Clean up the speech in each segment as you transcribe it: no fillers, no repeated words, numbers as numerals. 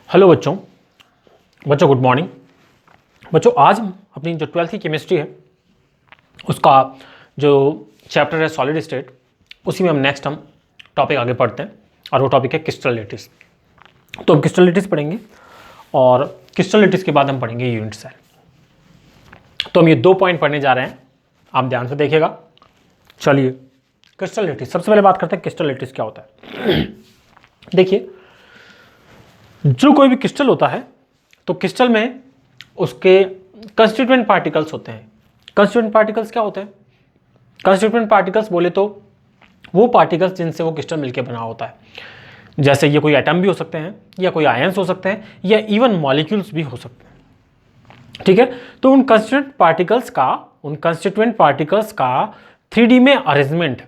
Hello बच्चों बच्चों good morning. बच्चों आज हम अपनी जो 12th की केमिस्ट्री है उसका जो चैप्टर है सॉलिड स्टेट, उसी में हम टॉपिक आगे पढ़ते हैं और वो टॉपिक है क्रिस्टल लेटिस। तो हम क्रिस्टल लेटिस पढ़ेंगे और क्रिस्टल लेटिस के बाद हम पढ़ेंगे यूनिट सेल। तो हम ये 2 पॉइंट पढ़ने जा रहे हैं, आप ध्यान से देखिएगा। चलिए क्रिस्टल लेटिस, सबसे पहले बात करते हैं क्रिस्टल लेटिस क्या होता है। देखिए, जो कोई भी क्रिस्टल होता है तो क्रिस्टल में उसके कंस्टिट्यूएंट पार्टिकल्स होते हैं। कंस्टिट्यूएंट पार्टिकल्स क्या होते हैं? कंस्टिट्यूएंट पार्टिकल्स बोले तो वो पार्टिकल्स जिनसे वो क्रिस्टल मिलकर बना होता है। जैसे ये कोई एटम भी हो सकते हैं या कोई आयंस हो सकते हैं या इवन मॉलिक्यूल्स भी हो सकते हैं। ठीक है, तो उन कंस्टिट्यूएंट पार्टिकल्स का 3D में अरेंजमेंट,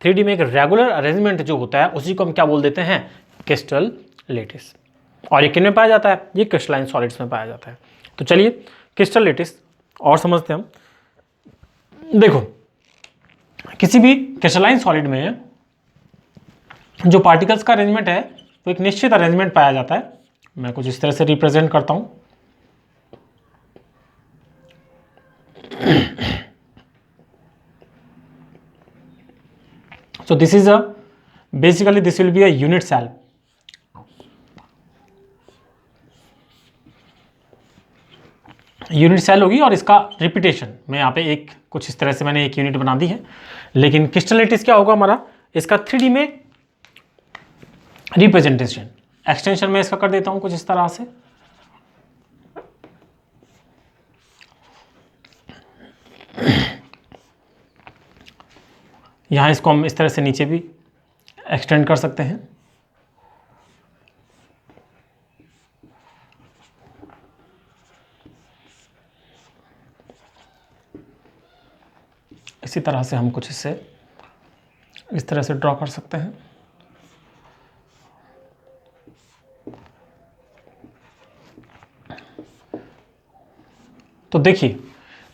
3D में एक रेगुलर अरेंजमेंट जो होता है उसी को हम क्या बोल देते हैं? Crystal lettuce. और ये किन में पाया जाता है? ये क्रिस्टलाइन सॉलिड्स में पाया जाता है। तो चलिए क्रिस्टल लेटिस और समझते हैं हम। देखो, किसी भी क्रिस्टलाइन सॉलिड में जो पार्टिकल्स का अरेंजमेंट है वो एक निश्चित अरेंजमेंट पाया जाता है। मैं कुछ इस तरह से रिप्रेजेंट करता हूं। So this is basically this will be a unit cell. Unit cell होगी और इसका रिपीटेशन मैं यहाँ पे एक कुछ इस तरह से मैंने एक यूनिट बना दी है। लेकिन क्रिस्टल लेटिस क्या होगा हमारा? इसका 3D में रिप्रेजेंटेशन, एक्सटेंशन में इसका कर देता हूँ कुछ इस तरह से। यहाँ इसको हम इस तरह से नीचे भी एक्सटेंड कर सकते हैं। इसी तरह से हम कुछ इसे इस तरह से ड्रॉ कर सकते हैं। तो देखिए,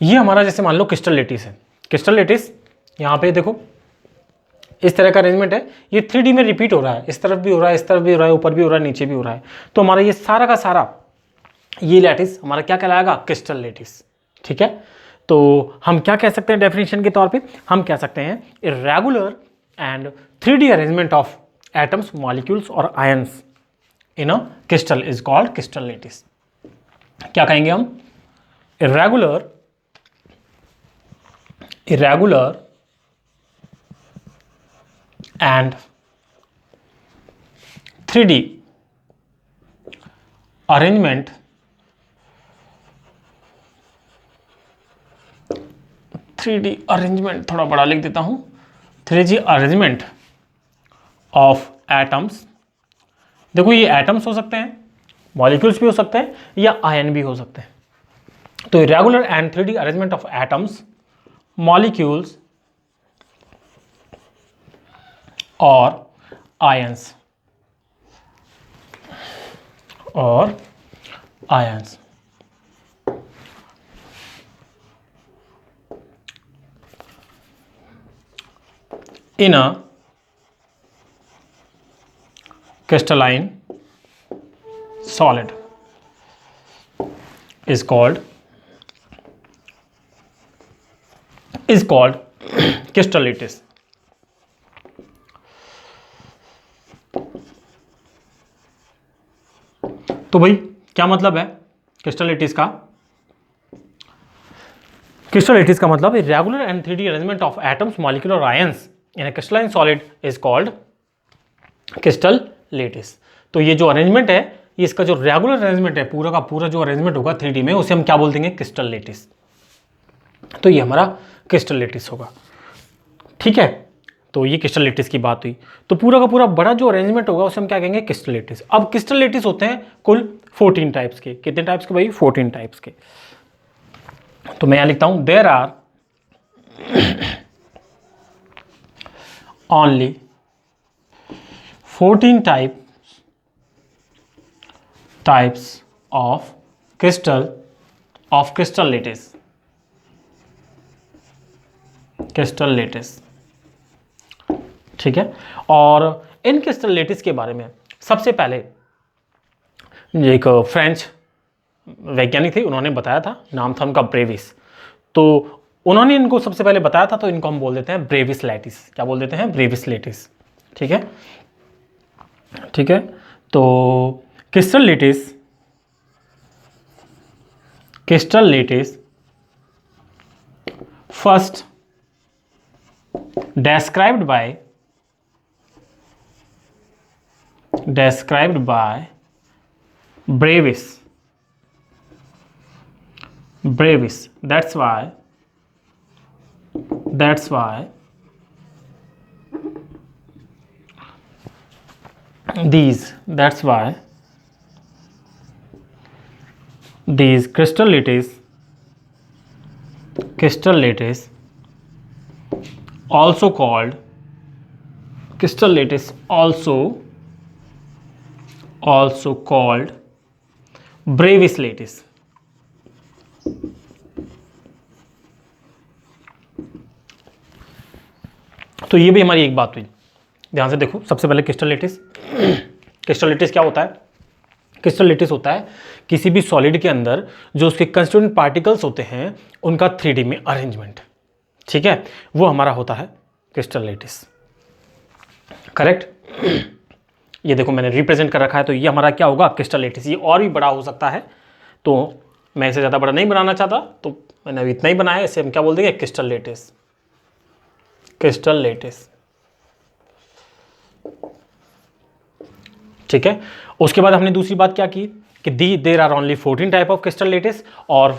ये हमारा जैसे मान लो क्रिस्टल लेटिस है। क्रिस्टल लेटिस यहाँ पे देखो इस तरह का अरेंजमेंट है। ये 3D में रिपीट हो रहा है, इस तरफ भी हो रहा है, इस तरफ भी हो रहा है, ऊपर भी हो रहा है, नीचे भी हो रहा है। तो हमारा ये सारा का सारा ये लैटिस हमारा क्या कहलाएगा? Crystal lattice. ठीक है, तो हम क्या कह सकते हैं डेफिनेशन के तौर पे? हम कह सकते हैं irregular and 3D arrangement of atoms, molecules और ions in a crystal is called crystal lattice. क्या कहेंगे हम? इरेगुलर and 3D arrangement थोड़ा बड़ा लिख देता हूं। 3D arrangement of atoms. देखो, ये एटम्स हो सकते हैं, मॉलिक्यूल्स भी हो सकते हैं या आयन भी हो सकते हैं। तो irregular and 3D arrangement of atoms, molecules और ions in a crystalline solid is called crystal lattice। तो भाई क्या मतलब है क्रिस्टल लेटिस का? क्रिस्टल लेटिस का मतलब regular and 3D arrangement of atoms, molecule और ions in a crystalline solid is called crystal lattice. तो ये जो अरेंजमेंट है, ये इसका जो रेगुलर अरेंजमेंट है, पूरा का पूरा जो अरेंजमेंट होगा 3D में, उसे हम क्या बोल देंगे? Crystal lattice. तो ये हमारा क्रिस्टल लेटिस होगा। ठीक है, तो ये क्रिस्टल लेटिस की बात हुई। तो पूरा का पूरा बड़ा जो अरेंजमेंट होगा उसे हम क्या कहेंगे? Crystal lettuce. अब क्रिस्टल लेटिस होते हैं कुल 14 टाइप्स के। कितने टाइप्स के भाई? 14 टाइप्स के। तो मैं यहां लिखता हूं there are only 14 types of crystal lattice. ठीक है, और इन क्रिस्टल लेटिस के बारे में सबसे पहले एक फ्रेंच वैज्ञानिक थे, उन्होंने बताया था, नाम था उनका ब्रेविस। तो उन्होंने इनको सबसे पहले बताया था, तो इनको हम बोल देते हैं ब्रेविस लैटिस। क्या बोल देते हैं? Brevis lattice. ठीक है, ठीक है। तो crystal lattice, crystal lattice first described by Brevis. That's why these crystal lattice also called Brevis lattice. तो ये भी हमारी एक बात हुई। ध्यान से देखो, सबसे पहले क्रिस्टल लैटिस। क्रिस्टल लैटिस क्या होता है? क्रिस्टल लैटिस होता है किसी भी सॉलिड के अंदर जो उसके कंस्टिट्यूएंट पार्टिकल्स होते हैं उनका 3D में अरेंजमेंट। ठीक है, वो हमारा होता है क्रिस्टल लैटिस। करेक्ट। ये देखो मैंने रिप्रेजेंट कर रखा है, तो ये हमारा क्या होगा? Crystal lattice. ये और भी बड़ा हो सकता है, तो मैं इसे ज़्यादा बड़ा नहीं बनाना चाहता, तो मैंने अभी इतना ही बनाया। इसे हम क्या बोल देंगे? Crystal lattice. Crystal lattice. ठीक है। उसके बाद हमने दूसरी बात क्या की कि there are only 14 type of crystal lattice, और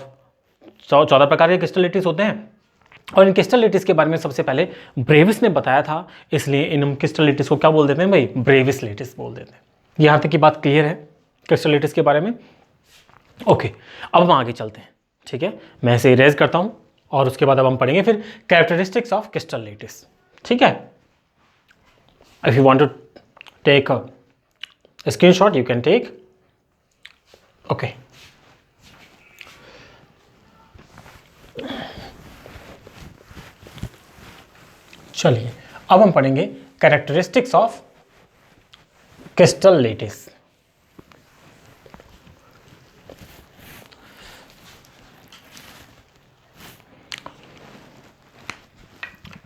14 प्रकार के क्रिस्टल लैटिस होते हैं। और इन क्रिस्टल लैटिस के बारे में सबसे पहले ब्रेविस ने बताया था, इसलिए इन क्रिस्टल लैटिस को क्या बोल देते हैं भाई? ब्रेविस लैटिस बोल देते हैं। यहां तक की बात क्लियर है क्रिस्टल लैटिस के बारे में? ओके, अब हम आगे चलते हैं। ठीक है, मैं इसे इरेज करता हूं, और उसके बाद अब हम पढ़ेंगे फिर कैरेक्टरिस्टिक्स ऑफ क्रिस्टल लैटिस। ठीक है, if you want to take a screenshot you can take. Okay, चलिए अब हम पढ़ेंगे characteristics of crystal lattice.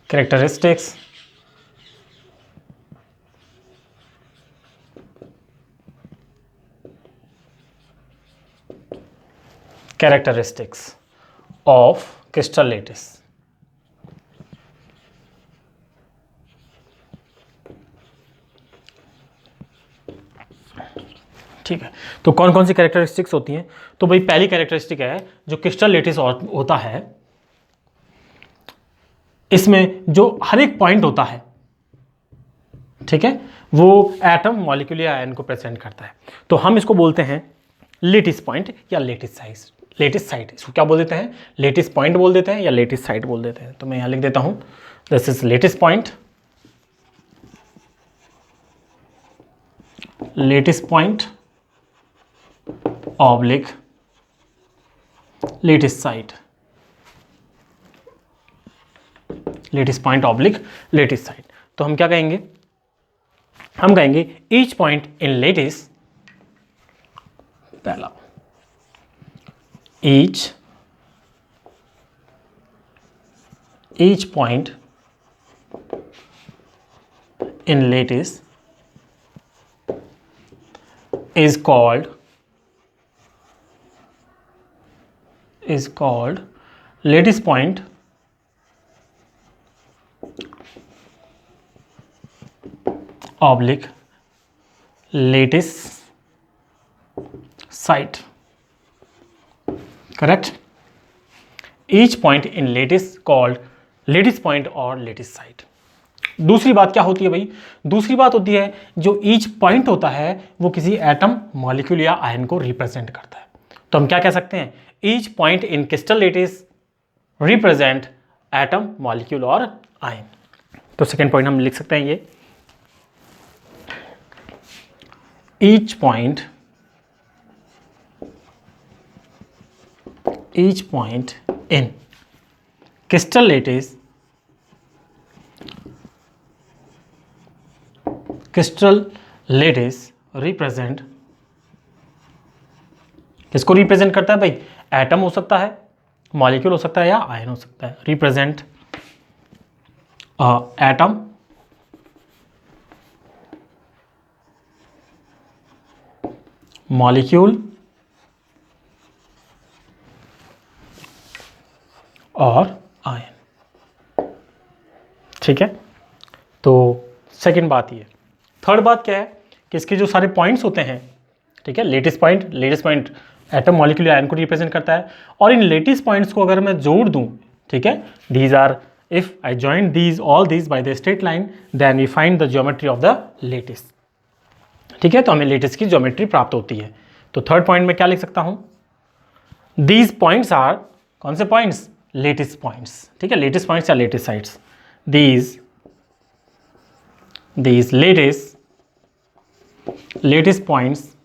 Characteristics of crystal lattice। ठीक है, तो कौन कौन सी कैरेक्टरिस्टिक्स होती हैं? तो भाई पहली कैरेक्टरिस्टिक है जो क्रिस्टल लैटिस होता है, इसमें जो हर एक पॉइंट होता है, ठीक है, वो एटम मॉलिक्यूल या आयन को प्रेजेंट करता है। तो हम इसको बोलते हैं लैटिस पॉइंट या लैटिस साइज, लैटिस साइट। इसको क्या बोल देते हैं? लैटिस पॉइंट बोल देते हैं या लैटिस साइट बोल देते हैं। तो मैं यहां लिख देता हूं, this is lattice point, lattice point oblique lattice site, lattice point oblique lattice site. तो हम क्या कहेंगे? हम कहेंगे ईच पॉइंट इन लैटिस, पहला each point in lattice is called lattice point oblique lattice site। Correct. Each point in lattice called lattice point और lattice site. दूसरी बात क्या होती है भाई? दूसरी बात होती है जो ईच पॉइंट होता है वो किसी एटम मॉलिक्यूल या आयन को रिप्रेजेंट करता है। तो हम क्या कह सकते हैं? ईच पॉइंट इन crystal lattice represent atom molecule और आयन। तो सेकेंड पॉइंट हम लिख सकते हैं ये, each point in crystal lattice represent इसको रिप्रेजेंट करता है भाई, एटम हो सकता है, मॉलिक्यूल हो सकता है या आयन हो सकता है। रिप्रेजेंट एटम, मॉलिक्यूल और आयन। ठीक है, तो सेकंड बात ये। थर्ड बात क्या है कि इसके जो सारे पॉइंट्स होते हैं, ठीक है, latest point atom, molecule, ion को रिप्रेजेंट करता है। और इन लेटेस्ट पॉइंट्स को अगर मैं जोड़ दूं, ठीक है, these are, if I join these all these by the straight line, then we find the geometry of the latest. ठीक है, तो हमें लेटेस्ट की ज्योमेट्री प्राप्त होती है। तो थर्ड पॉइंट में क्या लिख सकता हूं, दीज पॉइंट्स आर, कौन से पॉइंट्स, लेटेस्ट पॉइंट्स। ठीक है, लेटेस्ट पॉइंट्स या latest sites, these latest points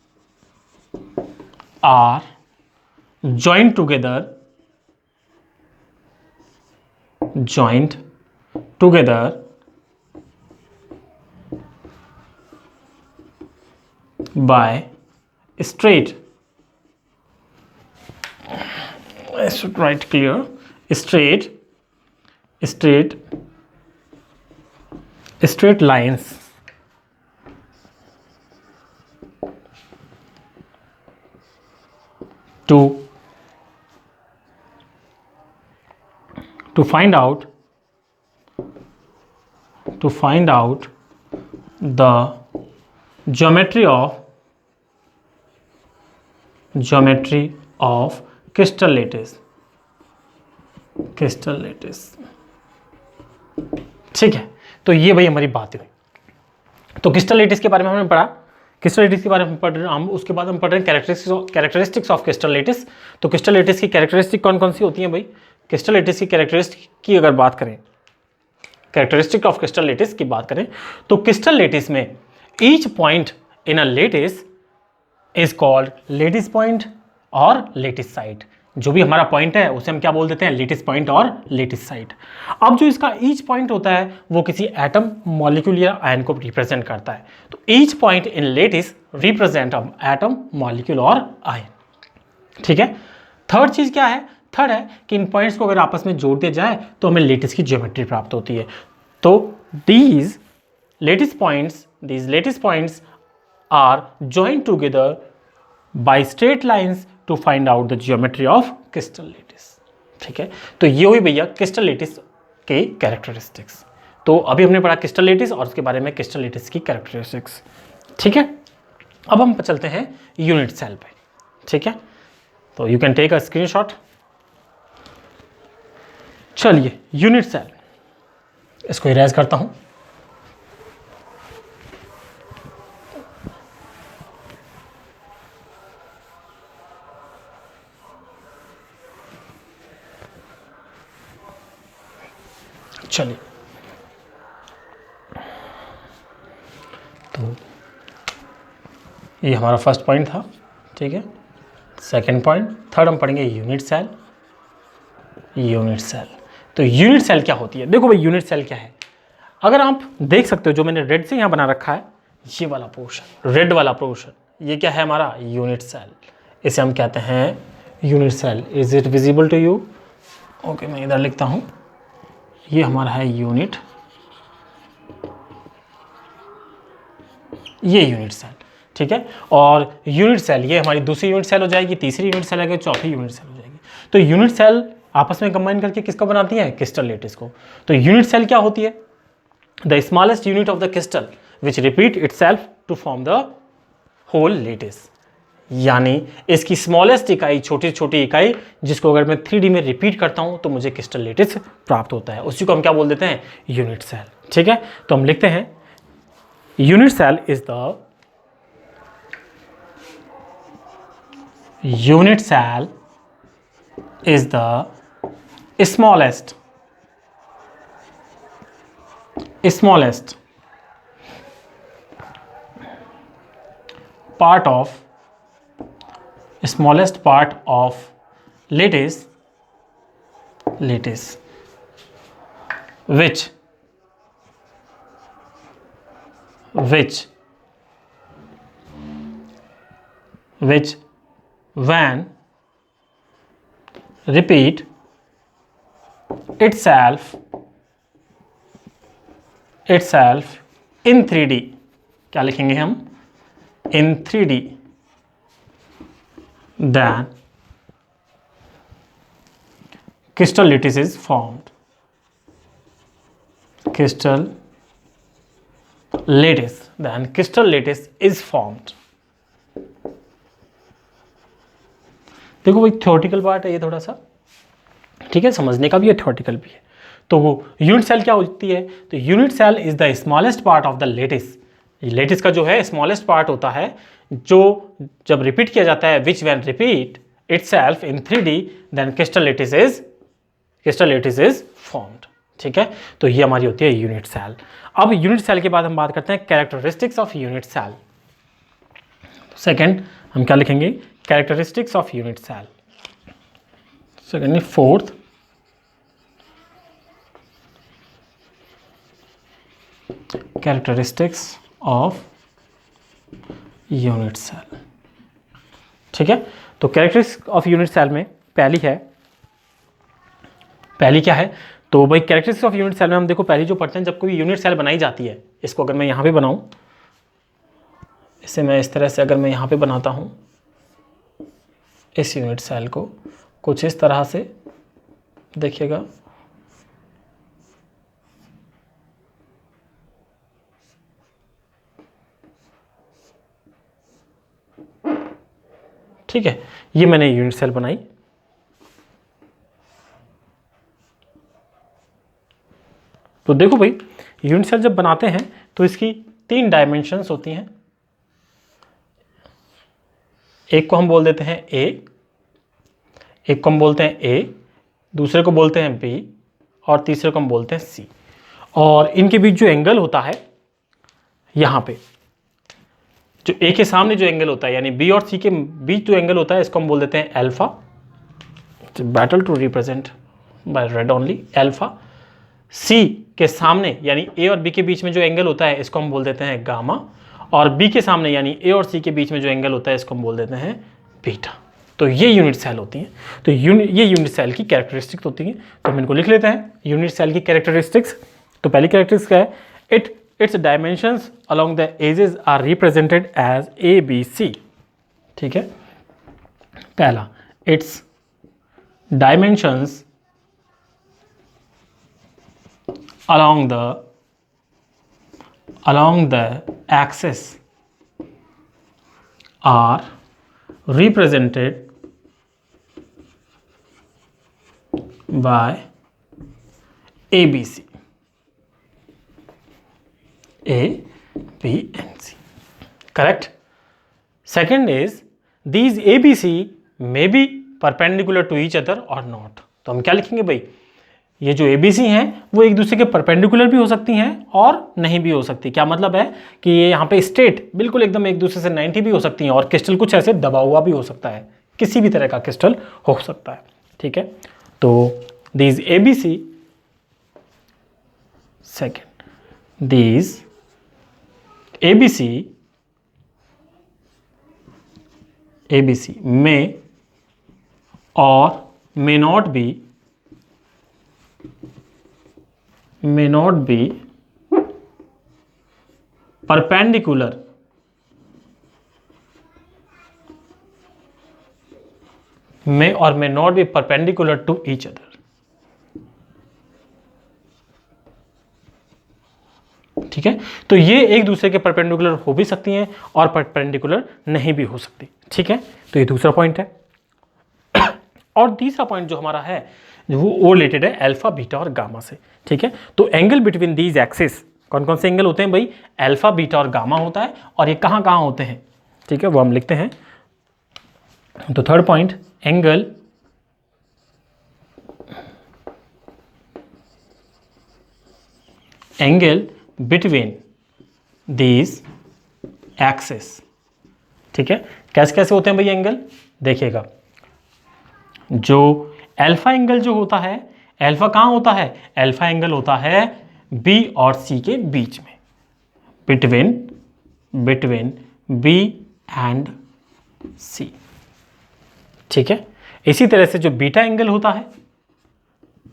are joined together by straight, I should write clear, straight lines to find out the geometry of crystal lattice। ठीक है, तो ये भाई हमारी बात हुई। तो क्रिस्टल लेटिस के बारे में हमने पढ़ा, क्रिस्टल लेटिस के बारे में पढ़ रहे हैं हम। उसके बाद हम पढ़ रहे हैं कैरेक्टरिस्टिक्स ऑफ क्रिस्टल लेटिस। तो क्रिस्टल लेटिस की कैरेक्टरिस्टिक कौन कौन सी होती हैं भाई? क्रिस्टल लेटिस की कैरेक्टरिस्टिक की अगर बात करें, कैरेक्टरिस्टिक ऑफ क्रिस्टल लेटिस की बात करें, तो क्रिस्टल लेटिस में each point in a lattice is called lattice point और लेटिस साइट। जो भी हमारा पॉइंट है उसे हम क्या बोल देते हैं, लेटिस पॉइंट और लेटिस साइट। अब जो इसका ईच पॉइंट होता है वो किसी एटम, मॉलिक्यूल या आयन को रिप्रेजेंट करता है। तो each point in lattice represent atom, molecule और आयन। ठीक है, थर्ड चीज क्या है? थर्ड है कि इन पॉइंट्स को अगर आपस में जोड़ दिया जाए तो हमें लेटिस की ज्योमेट्री प्राप्त होती है। तो these lattice points are joined together by straight lines to find out the geometry of crystal lattice. ठीक है, तो ये हुई भैया क्रिस्टल लेटिस के कैरेक्टरिस्टिक्स। तो अभी हमने पढ़ा क्रिस्टल लेटिस और उसके बारे में क्रिस्टल लेटिस की कैरेक्टरिस्टिक्स। ठीक है, अब हम चलते हैं यूनिट सेल पे। ठीक है, तो you can take a screenshot. चलिए, यूनिट सेल, इसको इरेज करता हूं। चलिए, तो ये हमारा फर्स्ट पॉइंट था। ठीक है, सेकंड पॉइंट, थर्ड हम पढ़ेंगे यूनिट सेल। तो यूनिट सेल क्या होती है? देखो भाई, यूनिट सेल क्या है, अगर आप देख सकते हो जो मैंने रेड से यहाँ बना रखा है, ये वाला पोर्शन, रेड वाला पोर्शन, ये क्या है हमारा यूनिट सेल। इसे हम कहते हैं unit cell. Is it visible to you? Okay, मैं इधर लिखता हूँ, ये हमारा है यूनिट, ये यूनिट सेल। ठीक है, और यूनिट सेल ये हमारी दूसरी यूनिट सेल हो जाएगी, तीसरी यूनिट सेल आएगी, चौथी यूनिट सेल हो जाएगी। तो यूनिट सेल आपस में कंबाइन करके किसको बनाती है? क्रिस्टल लेटिस को। तो यूनिट सेल क्या होती है? The smallest unit of the crystal which repeat itself to form the whole lattice. यानी इसकी स्मॉलेस्ट इकाई, छोटी छोटी इकाई, जिसको अगर मैं 3D में रिपीट करता हूं तो मुझे क्रिस्टल लेटिस प्राप्त होता है। उसी को हम क्या बोल देते हैं? Unit cell. ठीक है, तो हम लिखते हैं unit cell is the smallest part of lattice which when repeat itself in 3D, क्या लिखेंगे हम, in 3D, then crystal lattice is formed. Crystal lattice, then crystal lattice is formed. देखो भाई थ्योरेटिकल पार्ट है ये थोड़ा सा, ठीक है, समझने का भी है, थ्योरेटिकल भी है। तो वो यूनिट सेल क्या होती है, तो unit cell is the smallest part of the lattice. Lattice का जो है स्मॉलेस्ट पार्ट होता है, जो जब रिपीट किया जाता है, which when repeat itself in 3D then crystal lattice is formed. ठीक है, तो ये हमारी होती है यूनिट सेल। अब यूनिट सेल के बाद हम बात करते हैं characteristics of unit cell. Second हम क्या लिखेंगे, characteristics of unit cell. Secondly fourth, characteristics of unit cell. ठीक है, तो कैरेक्टरिस्टिक्स ऑफ यूनिट सेल में पहली क्या है, तो भाई कैरेक्टरिस्टिक्स ऑफ यूनिट सेल में हम देखो पहली जो पढ़ते हैं, जब कोई यूनिट सेल बनाई जाती है, इसको अगर मैं यहाँ पे बनाऊं, इसे मैं इस तरह से अगर मैं यहाँ पे बनाता हूँ, इस यूनिट सेल को कुछ इस तरह से देखिएगा, ठीक है, ये मैंने यूनिट सेल बनाई। तो देखो भाई यूनिट सेल जब बनाते हैं तो इसकी 3 डायमेंशंस होती हैं। एक को हम बोल देते हैं ए, एक को हम बोलते हैं ए, दूसरे को बोलते हैं बी, और तीसरे को हम बोलते हैं सी। और इनके बीच जो एंगल होता है, यहाँ पे जो ए के सामने जो एंगल होता है, यानी बी और सी के बीच जो एंगल होता है, इसको हम बोल देते हैं alpha. Better to represent by red only, alpha. C के सामने यानी ए और बी के बीच में जो एंगल होता है, इसको हम बोल देते हैं गामा। और बी के सामने यानी ए और सी के बीच में जो एंगल होता है, इसको हम बोल देते हैं बीटा। तो ये यूनिट सेल होती हैं। तो ये यूनिट सेल की कैरेक्टरिस्टिक्स होती हैं। तो हम इनको लिख लेते हैं, यूनिट सेल की कैरेक्टरिस्टिक्स। तो पहली कैरेक्टरिस्टिक्स क्या है, its dimensions along the edges are represented as A, B, C। ठीक है, पहला its dimensions along the axis are represented by A, B, C। A, B and C, correct। Second is these A, B, C may be perpendicular to each other or not। तो हम क्या लिखेंगे भाई, ये जो A, B, C हैं वो एक दूसरे के परपेंडिकुलर भी हो सकती हैं और नहीं भी हो सकती। क्या मतलब है कि ये यहाँ पे स्ट्रेट बिल्कुल एकदम एक दूसरे से 90 भी हो सकती हैं, और क्रिस्टल कुछ ऐसे दबा हुआ भी हो सकता है, किसी भी तरह का क्रिस्टल हो सकता है। ठीक है, तो these A, B, C, second these ABC may or may not be perpendicular may or may not be perpendicular to each other। ठीक है, तो ये एक दूसरे के परपेंडिकुलर हो भी सकती हैं और परपेंडिकुलर नहीं भी हो सकती। ठीक है, तो ये दूसरा पॉइंट है। और तीसरा पॉइंट जो हमारा है वो रिलेटेड है अल्फा, बीटा और गामा से। ठीक है, तो एंगल बिटवीन दीज एक्सिस, कौन कौन से एंगल होते हैं भाई, अल्फा, बीटा और गामा होता है। और ये कहाँ कहाँ होते हैं, ठीक है, वो हम लिखते हैं। तो third point, angle between these axis. ठीक है, कैसे कैसे होते हैं भाई एंगल, देखिएगा। जो अल्फा एंगल जो होता है, अल्फा कहाँ होता है, अल्फा एंगल होता है बी और सी के बीच में, बिटवीन बी एंड सी। ठीक है। इसी तरह से जो बीटा एंगल होता है,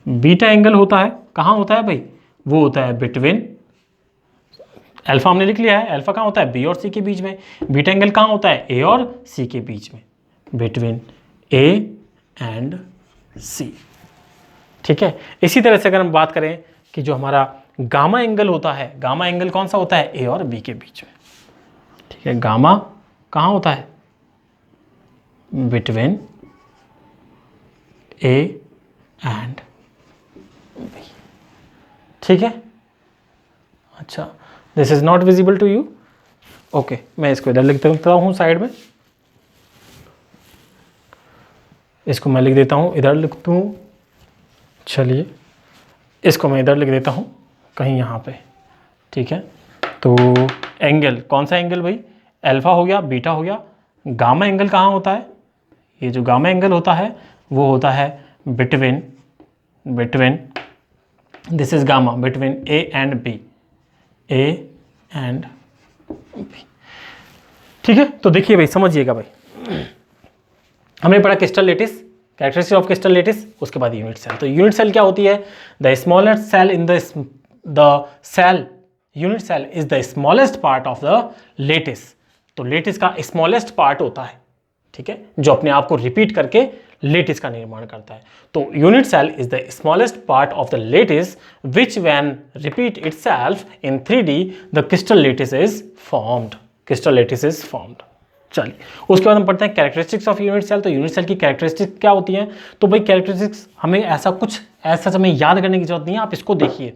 बीटा एंगल होता है कहाँ होता है भाई, वो होता है बिटवीन, अल्फा हमने लिख लिया है, अल्फा कहाँ होता है, बी और सी के बीच में। बीटा एंगल कहाँ होता है, ए और सी के बीच में, बिटवीन ए एंड सी। ठीक है। इसी तरह से अगर हम बात करें कि जो हमारा गामा एंगल होता है, गामा एंगल कौन सा होता है, ए और बी के बीच में। ठीक है। गामा कहाँ होता है, बिटवीन ए एंड बी। ठीक है। अच्छा, this is not visible to you. Okay, मैं इसको इधर लिख देता हूँ साइड में, इसको मैं लिख देता हूँ, इधर लिखता हूँ। चलिए, इसको मैं इधर लिख देता हूँ कहीं यहाँ पे। ठीक है। तो एंगल कौन सा एंगल भाई, अल्फा हो गया, बीटा हो गया। गामा एंगल कहाँ होता है, ये जो गामा एंगल होता है वो होता है between, this is gamma, between A and B, A and B. ठीक है। तो देखिए भाई, समझिएगा भाई, हमने पढ़ा crystal lattice, characteristic of crystal lattice, उसके बाद यूनिट सेल। तो यूनिट सेल क्या होती है, the smallest cell in the cell, unit cell is the smallest part of the lattice. तो लेटिस का स्मॉलेस्ट पार्ट होता है, ठीक है, जो अपने आप को रिपीट करके लेटिस का निर्माण करता है। तो unit cell is the smallest part of the lattice which when repeat itself in 3D the crystal lattice is formed, crystal lattice is formed. चलिए, उसके बाद हम पढ़ते हैं कैरेक्टरिस्टिक्स ऑफ यूनिट सेल। तो यूनिट सेल की कैरेक्टरिस्टिक्स क्या होती हैं, तो भाई कैरेक्टरिस्टिक्स हमें ऐसा हमें याद करने की जरूरत नहीं है, आप इसको देखिए।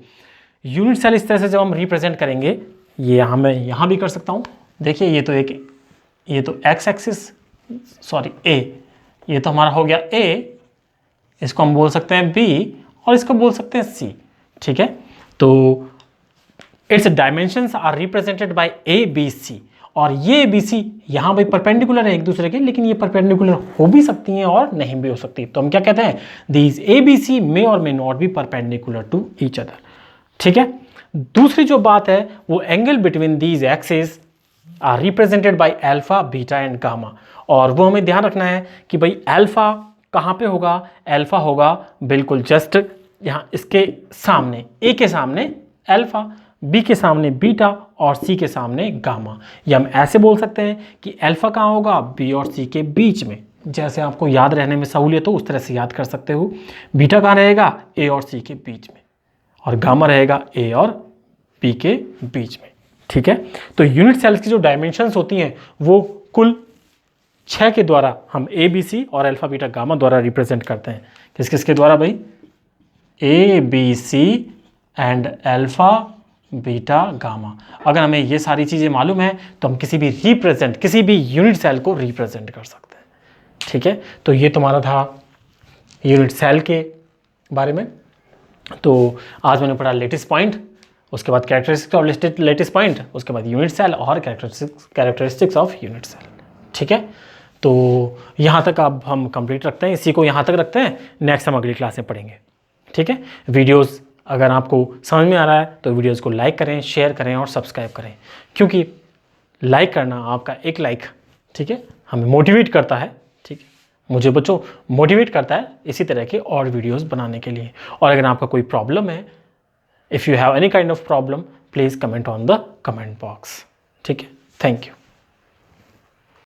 यूनिट सेल इस तरह से जब हम रिप्रेजेंट करेंगे, ये मैं यहाँ भी कर सकता हूँ। देखिए, ये तो एक्स एक्सिस, सॉरी ए, ये तो हमारा हो गया ए, इसको हम बोल सकते हैं बी और इसको बोल सकते हैं सी। ठीक है। तो its dimensions are represented by A B C, और ये बी सी यहाँ भाई परपेंडिकुलर है एक दूसरे के, लेकिन ये परपेंडिकुलर हो भी सकती हैं और नहीं भी हो सकती। तो हम क्या कहते हैं, these A B C may और may not be perpendicular to each other. ठीक है। दूसरी जो बात है, वो angle between these axis are represented by alpha, beta and gamma. और वो हमें ध्यान रखना है कि भाई अल्फा कहाँ पे होगा, अल्फा होगा बिल्कुल जस्ट यहाँ इसके सामने, ए के सामने अल्फा, बी के सामने बीटा और सी के सामने गामा। या हम ऐसे बोल सकते हैं कि अल्फा कहाँ होगा, बी और सी के बीच में। जैसे आपको याद रहने में सहूलियत हो उस तरह से याद कर सकते हो। बीटा कहाँ रहेगा, ए और सी के बीच में, और गामा रहेगा ए और बी के बीच में। ठीक है। तो यूनिट सेल्स की जो डायमेंशंस होती हैं वो कुल 6 के द्वारा हम ए बी सी और अल्फा बीटा गामा द्वारा रिप्रेजेंट करते हैं। किस किस के द्वारा भाई, A B C and alpha beta gamma. अगर हमें ये सारी चीज़ें मालूम है तो हम किसी भी यूनिट सेल को रिप्रेजेंट कर सकते हैं। ठीक है। तो ये तुम्हारा था यूनिट सेल के बारे में। तो आज मैंने पढ़ा लेटिस पॉइंट, उसके बाद कैरेक्टरिस्टिक्स ऑफ लेटिस पॉइंट, उसके बाद यूनिट सेल और कैरेक्टरिस्टिक्स ऑफ यूनिट सेल। ठीक है। तो यहाँ तक अब हम कंप्लीट रखते हैं, इसी को यहाँ तक रखते हैं, नेक्स्ट हम अगली क्लास में पढ़ेंगे। ठीक है। वीडियोस अगर आपको समझ में आ रहा है तो वीडियोस को लाइक करें, शेयर करें और सब्सक्राइब करें, क्योंकि लाइक करना, आपका एक लाइक, ठीक है, हमें मोटिवेट करता है। ठीक है, मुझे बच्चों मोटिवेट करता है इसी तरह के और वीडियोस बनाने के लिए। और अगर आपका कोई प्रॉब्लम है, if you have any kind of problem, please comment on the comment box. ठीक है। Thank you.